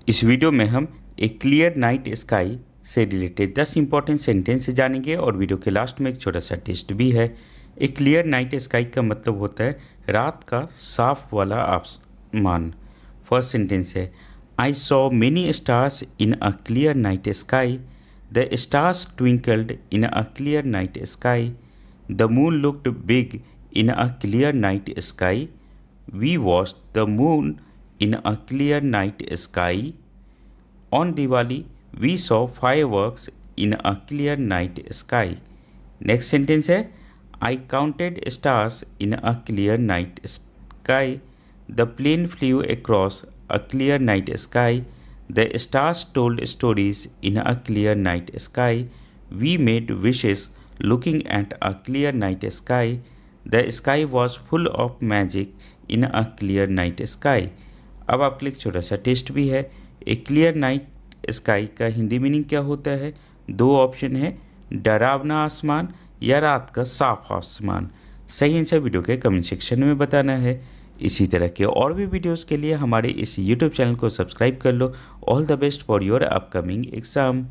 इस वीडियो में हम एक क्लियर नाइट स्काई से रिलेटेड 10 इंपॉर्टेंट सेंटेंस जानेंगे और वीडियो के लास्ट में एक छोटा सा टेस्ट भी है। एक क्लियर नाइट स्काई का मतलब होता है रात का साफ वाला आसमान। फर्स्ट सेंटेंस है, I saw many stars in a clear night sky. The stars twinkled in a clear night sky. The moon looked big in a clear night sky. We watched the moon in a clear night sky. On Diwali, we saw fireworks in a clear night sky. Next sentence है, I counted stars in a clear night sky. The plane flew across a clear night sky. The stars told stories in a clear night sky. We made wishes looking at a clear night sky. The sky was full of magic in a clear night sky. अब आपके लिए एक छोटा सा test भी है। एक clear night sky का हिंदी मीनिंग क्या होता है? दो ऑप्शन है, डरावना आसमान या रात का साफ आसमान। सही आंसर वीडियो के कमेंट सेक्शन में बताना है। इसी तरह के और भी वीडियोस के लिए हमारे इस यूट्यूब चैनल को सब्सक्राइब कर लो। All the best for your upcoming exam.